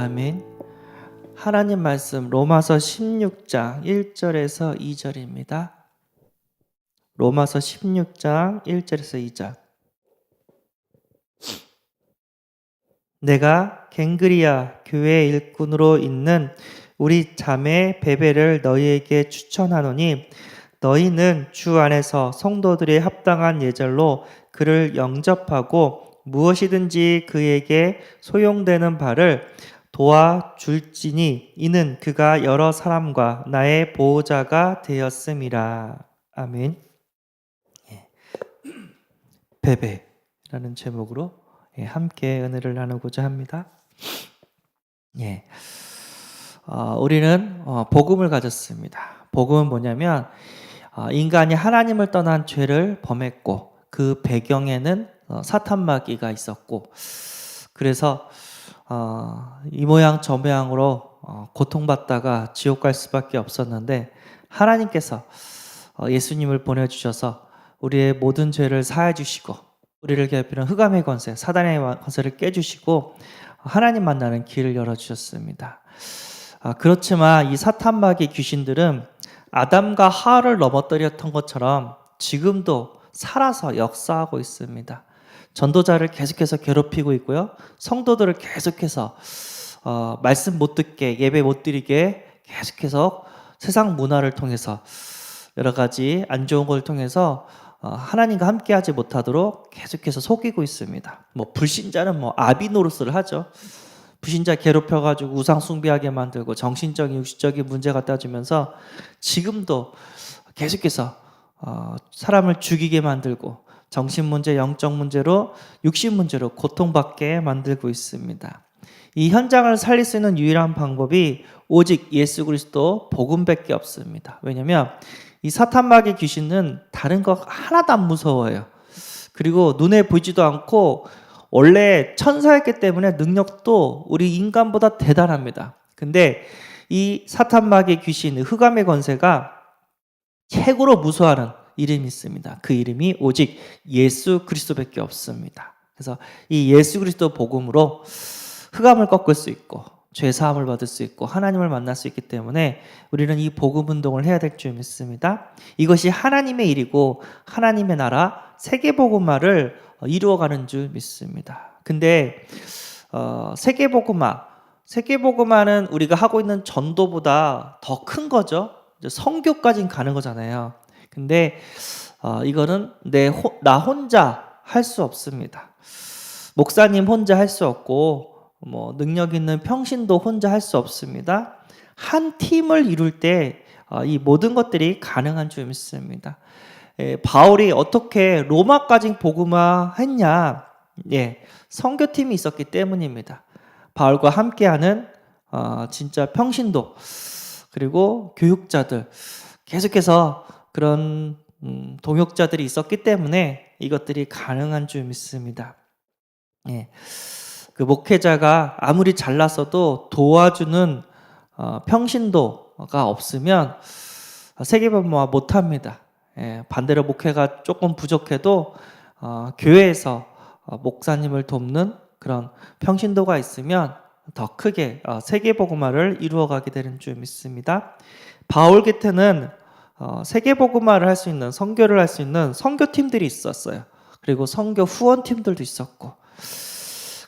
아멘. 하나님 말씀 로마서 16장 1절에서 2절입니다. 로마서 16장 1절에서 2절. 내가 갱그리아 교회 일꾼으로 있는 우리 자매 베베를 너희에게 추천하노니 너희는 주 안에서 성도들의 합당한 예절로 그를 영접하고 무엇이든지 그에게 소용되는 바를 도와줄지니 이는 그가 여러 사람과 나의 보호자가 되었음이라. 아멘. 베베라는 제목으로 함께 은혜를 나누고자 합니다. 우리는 복음을 가졌습니다. 복음은 뭐냐면 인간이 하나님을 떠난 죄를 범했고 그 배경에는 사탄마귀가 있었고 그래서 이 모양 저 모양으로 고통받다가 지옥 갈 수밖에 없었는데 하나님께서 예수님을 보내주셔서 우리의 모든 죄를 사해 주시고 우리를 괴롭히는 흑암의 권세, 사단의 권세를 깨주시고 하나님 만나는 길을 열어주셨습니다. 그렇지만 이 사탄마귀 귀신들은 아담과 하와를 넘어뜨렸던 것처럼 지금도 살아서 역사하고 있습니다. 전도자를 계속해서 괴롭히고 있고요. 성도들을 계속해서 말씀 못 듣게, 예배 못 드리게 계속해서 세상 문화를 통해서 여러 가지 안 좋은 걸 통해서 하나님과 함께하지 못하도록 계속해서 속이고 있습니다. 불신자는 아비 노릇을 하죠. 불신자 괴롭혀가지고 우상 숭배하게 만들고 정신적인 육신적인 문제 갖다 주면서 지금도 계속해서 사람을 죽이게 만들고 정신 문제, 영적 문제로 육신 문제로 고통받게 만들고 있습니다. 이 현장을 살릴 수 있는 유일한 방법이 오직 예수 그리스도 복음밖에 없습니다. 왜냐하면 이 사탄마귀 귀신은 다른 거 하나도 안 무서워요. 그리고 눈에 보이지도 않고 원래 천사였기 때문에 능력도 우리 인간보다 대단합니다. 근데 이 사탄마귀 귀신, 흑암의 권세가 최고로 무서워하는 이름이 있습니다. 그 이름이 오직 예수 그리스도밖에 없습니다. 그래서 이 예수 그리스도 복음으로 흑암을 꺾을 수 있고 죄 사함을 받을 수 있고 하나님을 만날 수 있기 때문에 우리는 이 복음 운동을 해야 될 줄 믿습니다. 이것이 하나님의 일이고 하나님의 나라 세계 복음화를 이루어가는 줄 믿습니다. 근데 세계 복음화는 우리가 하고 있는 전도보다 더 큰 거죠. 선교까지는 가는 거잖아요. 근데 이거는 나 혼자 할 수 없습니다. 목사님 혼자 할 수 없고 능력 있는 평신도 혼자 할 수 없습니다. 한 팀을 이룰 때 이 모든 것들이 가능한 줄 믿습니다. 바울이 어떻게 로마까지 복음화했냐? 선교팀이 있었기 때문입니다. 바울과 함께하는 진짜 평신도 그리고 교육자들 계속해서 그런 동역자들이 있었기 때문에 이것들이 가능한 줄 믿습니다. 그 목회자가 아무리 잘났어도 도와주는 평신도가 없으면 세계복음화 못합니다. 반대로 목회가 조금 부족해도 교회에서 목사님을 돕는 그런 평신도가 있으면 더 크게 세계복음화를 이루어가게 되는 줄 믿습니다. 바울 곁에는 세계복음화를 할 수 있는 선교를 할 수 있는 선교팀들이 있었어요. 그리고 선교 후원팀들도 있었고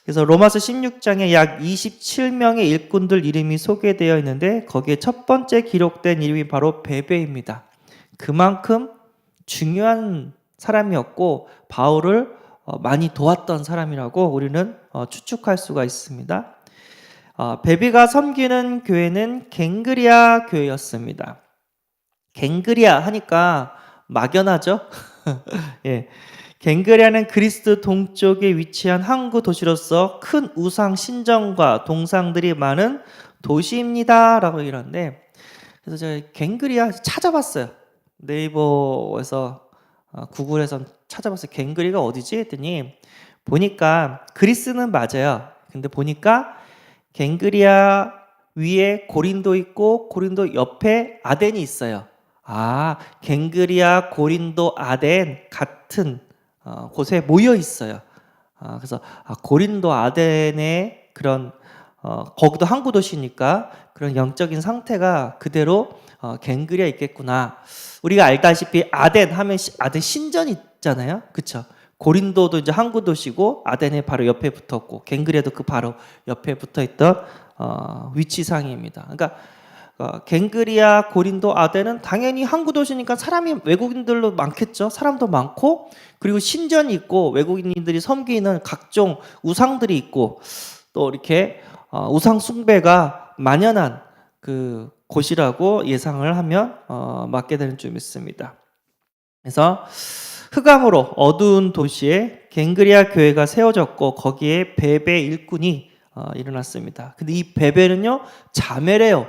그래서 로마서 16장에 약 27명의 일꾼들 이름이 소개되어 있는데 거기에 첫 번째 기록된 이름이 바로 베베입니다. 그만큼 중요한 사람이었고 바울을 많이 도왔던 사람이라고 우리는 추측할 수가 있습니다. 베베가 섬기는 교회는 갱그리아 교회였습니다. 갱그리아 하니까 막연하죠? 갱그리아는 그리스 동쪽에 위치한 항구 도시로서 큰 우상 신전과 동상들이 많은 도시입니다 라고 이러는데 그래서 제가 갱그리아 찾아봤어요. 네이버에서 구글에서 찾아봤어요. 갱그리가 어디지? 했더니 보니까 그리스는 맞아요. 근데 보니까 갱그리아 위에 고린도 있고 고린도 옆에 아덴이 있어요. 갱그리아, 고린도, 아덴 같은 곳에 모여 있어요. 그래서 고린도 아덴의 그런 거기도 항구 도시니까 그런 영적인 상태가 그대로 갱그리아 있겠구나. 우리가 알다시피 아덴 하면 아덴 신전 있잖아요, 그렇죠? 고린도도 이제 항구 도시고 아덴에 바로 옆에 붙었고 갱그리아도 그 바로 옆에 붙어있던 위치상입니다. 그러니까 갱그리아, 고린도, 아덴은 당연히 항구 도시니까 사람이 외국인들도 많겠죠. 사람도 많고 그리고 신전이 있고 외국인들이 섬기는 각종 우상들이 있고 또 이렇게 우상 숭배가 만연한 그 곳이라고 예상을 하면 맞게 되는 줄 믿습니다. 그래서 흑암으로 어두운 도시에 갱그리아 교회가 세워졌고 거기에 베베 일꾼이 일어났습니다. 근데 이 베베는요 자매래요.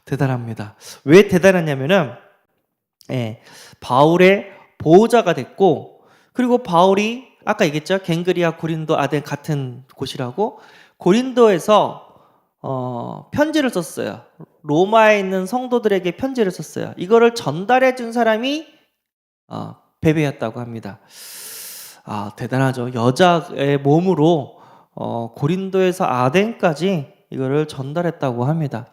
대단합니다. 왜 대단하냐면은 바울의 보호자가 됐고 그리고 바울이 아까 얘기했죠. 갱그리아, 고린도, 아덴 같은 곳이라고 고린도에서 편지를 썼어요. 로마에 있는 성도들에게 편지를 썼어요. 이거를 전달해 준 사람이 베베였다고 합니다. 대단하죠. 여자의 몸으로 고린도에서 아덴까지 이거를 전달했다고 합니다.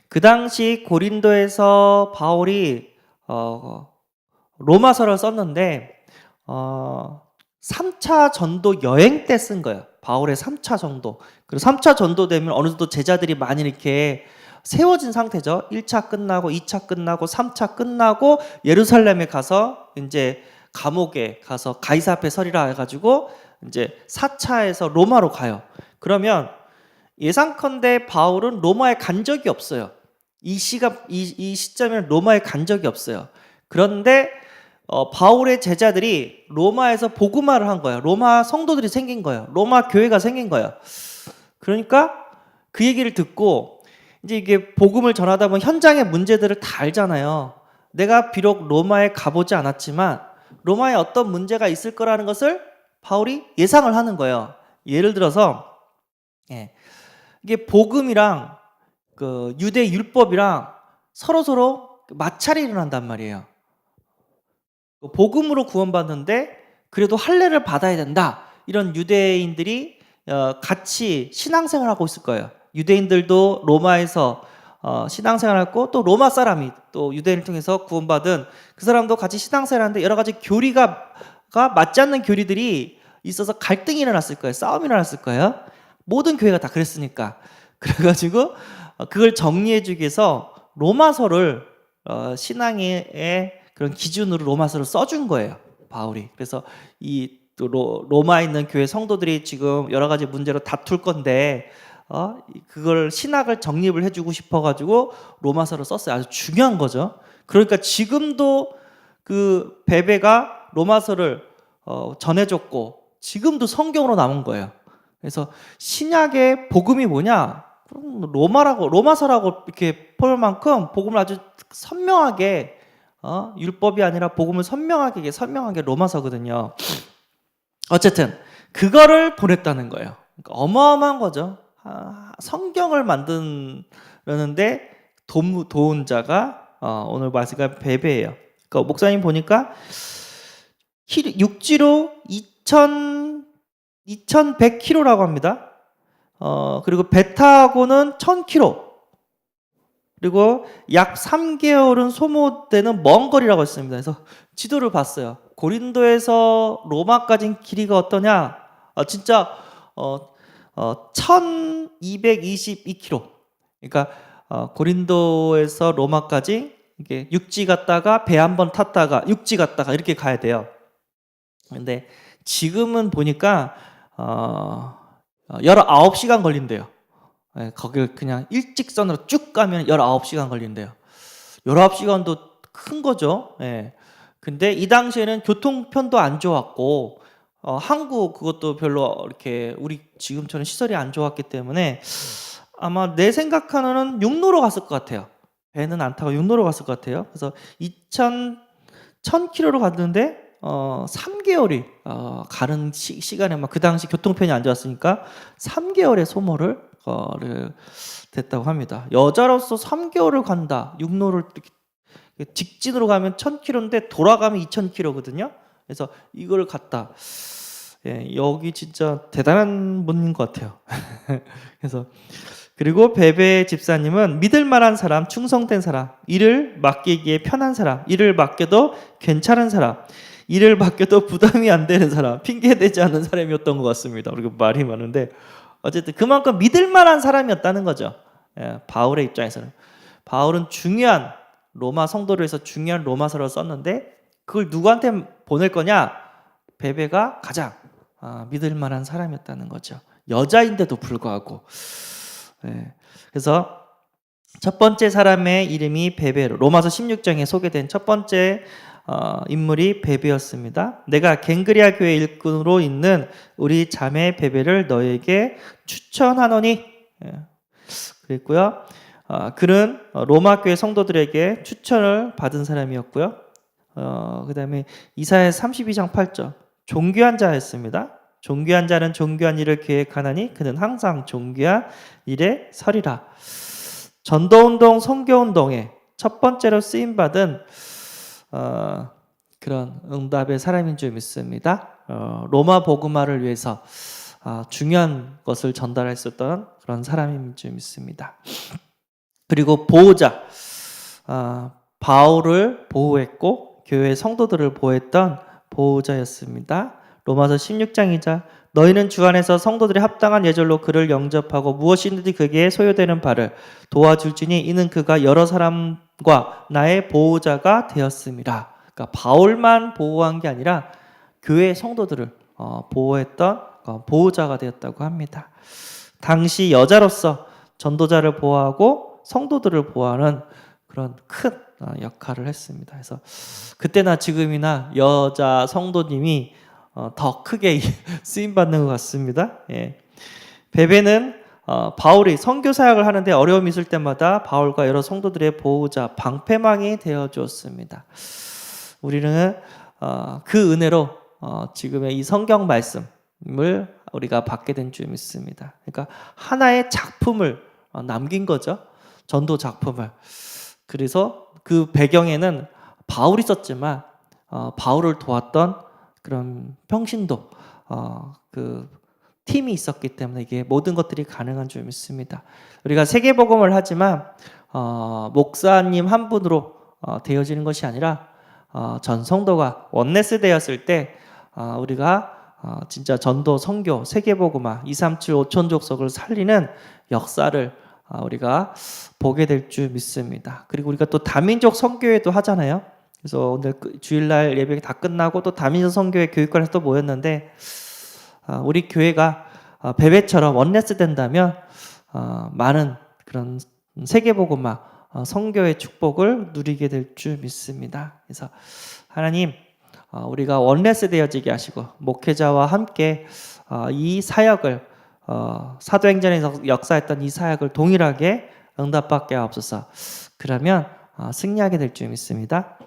그 당시 고린도에서 바울이 로마서를 썼는데 3차 전도 여행 때 쓴 거예요. 바울의 3차 전도. 그리고 3차 전도 되면 어느 정도 제자들이 많이 이렇게 세워진 상태죠. 1차 끝나고 2차 끝나고 3차 끝나고 예루살렘에 가서 이제 감옥에 가서 가이사 앞에 서리라 해가지고 이제 4차에서 로마로 가요. 그러면 예상컨대 바울은 로마에 간 적이 없어요. 이 시점에는 로마에 간 적이 없어요. 그런데 바울의 제자들이 로마에서 복음화를 한 거예요. 로마 성도들이 생긴 거예요. 로마 교회가 생긴 거예요. 그러니까 그 얘기를 듣고 이제 이게 복음을 전하다 보면 현장의 문제들을 다 알잖아요. 내가 비록 로마에 가보지 않았지만 로마에 어떤 문제가 있을 거라는 것을 바울이 예상을 하는 거예요. 예를 들어서 이게 복음이랑 그 유대 율법이랑 서로 마찰이 일어난단 말이에요. 복음으로 구원받는데 그래도 할례를 받아야 된다. 이런 유대인들이 같이 신앙생활을 하고 있을 거예요. 유대인들도 로마에서 신앙생활하고 또 로마 사람이 또 유대인을 통해서 구원받은 그 사람도 같이 신앙생활하는데 여러 가지 교리가 맞지 않는 교리들이 있어서 갈등이 일어났을 거예요. 싸움이 일어났을 거예요. 모든 교회가 다 그랬으니까. 그래가지고 그걸 정리해주기 위해서 로마서를 신앙의 그런 기준으로 로마서를 써준 거예요. 바울이. 그래서 이 로마에 있는 교회 성도들이 지금 여러 가지 문제로 다툴 건데 그걸 신학을 정립을 해주고 싶어가지고 로마서를 썼어요. 아주 중요한 거죠. 그러니까 지금도 그 베베가 로마서를 전해줬고 지금도 성경으로 남은 거예요. 그래서 신약의 복음이 뭐냐? 로마서라고 이렇게 볼 만큼 복음을 아주 선명하게 율법이 아니라 복음을 선명하게 로마서거든요. 어쨌든 그거를 보냈다는 거예요. 그러니까 어마어마한 거죠. 성경을 만드는데 도운 자가 오늘 말씀가 베베예요. 그러니까 목사님 보니까 육지로 2100km라고 합니다. 그리고 배 타고는 1000km. 그리고 약 3개월은 소모되는 먼 거리라고 했습니다. 그래서 지도를 봤어요. 고린도에서 로마까지 길이가 어떠냐? 진짜 1222km. 그러니까 고린도에서 로마까지 이게 육지 갔다가 배 한 번 탔다가 육지 갔다가 이렇게 가야 돼요. 근데 지금은 보니까 19시간 걸린대요. 거길 그냥 일직선으로 쭉 가면 19시간 걸린대요. 19시간도 큰 거죠. 근데 이 당시에는 교통편도 안 좋았고 항구 그것도 별로 이렇게 우리 지금처럼 시설이 안 좋았기 때문에 아마 내 생각하는 육로로 갔을 것 같아요. 배는 안 타고 육로로 갔을 것 같아요. 그래서 1000km로 갔는데 3개월이 가는 시간에 막 그 당시 교통편이 안 좋았으니까 3개월의 소모를 됐다고 합니다. 여자로서 3개월을 간다. 육로를 직진으로 가면 1000km인데 돌아가면 2000km거든요. 그래서 이걸 갔다. 예, 여기 진짜 대단한 분인 것 같아요. 그래서 그리고 베베 집사님은 믿을 만한 사람, 충성된 사람, 일을 맡기기에 편한 사람, 일을 맡겨도 괜찮은 사람, 일을 맡겨도 부담이 안 되는 사람, 핑계대지 않는 사람이었던 것 같습니다. 우리가 말이 많은데 어쨌든 그만큼 믿을 만한 사람이었다는 거죠. 예, 바울의 입장에서는. 바울은 중요한 로마 성도를 위해서 중요한 로마서를 썼는데 그걸 누구한테 보낼 거냐? 베베가 가장 믿을 만한 사람이었다는 거죠. 여자인데도 불구하고. 예, 그래서 첫 번째 사람의 이름이 베베로 로마서 16장에 소개된 첫 번째 인물이 베베였습니다. 내가 갱그리아 교회 일꾼으로 있는 우리 자매 베베를 너에게 추천하노니. 예, 그랬고요. 그는 로마 교회 성도들에게 추천을 받은 사람이었고요. 그 다음에 이사야 32장 8절 존귀한 자였습니다. 존귀한 자는 존귀한 일을 계획하나니 그는 항상 존귀한 일에 서리라. 전도운동, 선교운동에 첫 번째로 쓰임받은 그런 응답의 사람인 줄 믿습니다. 로마 복음화를 위해서 중요한 것을 전달했었던 그런 사람인 줄 믿습니다. 그리고 보호자, 바울을 보호했고 교회 성도들을 보호했던 보호자였습니다. 로마서 16장이자 너희는 주 안에서 성도들이 합당한 예절로 그를 영접하고 무엇이든지 그에게 소요되는 바를 도와줄지니 이는 그가 여러 사람과 나의 보호자가 되었음이라. 그러니까 바울만 보호한 게 아니라 교회 성도들을 보호했던 보호자가 되었다고 합니다. 당시 여자로서 전도자를 보호하고 성도들을 보호하는 그런 큰 역할을 했습니다. 그래서 그때나 지금이나 여자 성도님이 더 크게 쓰임받는 것 같습니다. 예. 베베는 바울이 선교 사역을 하는데 어려움이 있을 때마다 바울과 여러 성도들의 보호자, 방패망이 되어 주었습니다. 우리는 그 은혜로 지금의 이 성경 말씀을 우리가 받게 된 줄 믿습니다. 그러니까 하나의 작품을 남긴 거죠. 전도 작품을. 그래서 그 배경에는 바울이 썼지만 바울을 도왔던 그런 평신도 그 팀이 있었기 때문에 이게 모든 것들이 가능한 줄 믿습니다. 우리가 세계복음을 하지만 목사님 한 분으로 되어지는 것이 아니라 전 성도가 원네스 되었을 때 우리가 진짜 전도, 선교, 세계복음화 237 5천 족속을 살리는 역사를 우리가 보게 될 줄 믿습니다. 그리고 우리가 또 다민족 선교회도 하잖아요. 그래서 오늘 주일날 예배 다 끝나고 또 다민족 선교회 교육관에서 또 모였는데 우리 교회가 베베처럼 원네스 된다면 많은 그런 세계복음화 선교의 축복을 누리게 될 줄 믿습니다. 그래서 하나님 우리가 원네스 되어지게 하시고 목회자와 함께 이 사역을 사도행전에서 역사했던 이 사역을 동일하게 응답받게 하옵소서. 그러면 승리하게 될 줄 믿습니다.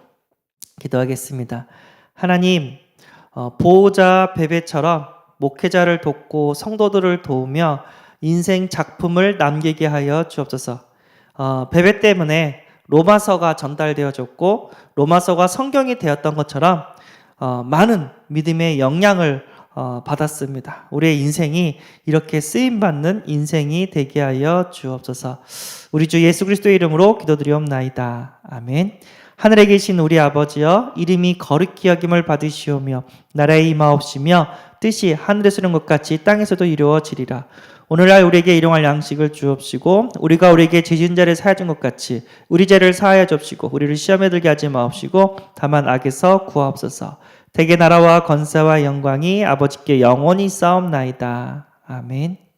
기도하겠습니다. 하나님, 보호자 베베처럼 목회자를 돕고 성도들을 도우며 인생 작품을 남기게 하여 주옵소서. 베베 때문에 로마서가 전달되어졌고 로마서가 성경이 되었던 것처럼 많은 믿음의 영향을 받았습니다. 우리의 인생이 이렇게 쓰임받는 인생이 되게 하여 주옵소서. 우리 주 예수 그리스도의 이름으로 기도드리옵나이다. 아멘. 하늘에 계신 우리 아버지여, 이름이 거룩히 여김을 받으시오며 나라의 임하옵시며 뜻이 하늘에서 이룬 것 같이 땅에서도 이루어지리라. 오늘날 우리에게 일용할 양식을 주옵시고 우리가 우리에게 죄 지은 자를 사하여 준 것 같이 우리 죄를 사하여 줍시고 우리를 시험에 들게 하지 마옵시고 다만 악에서 구하옵소서. 대개 나라와 권세와 영광이 아버지께 영원히 싸움나이다. 아멘.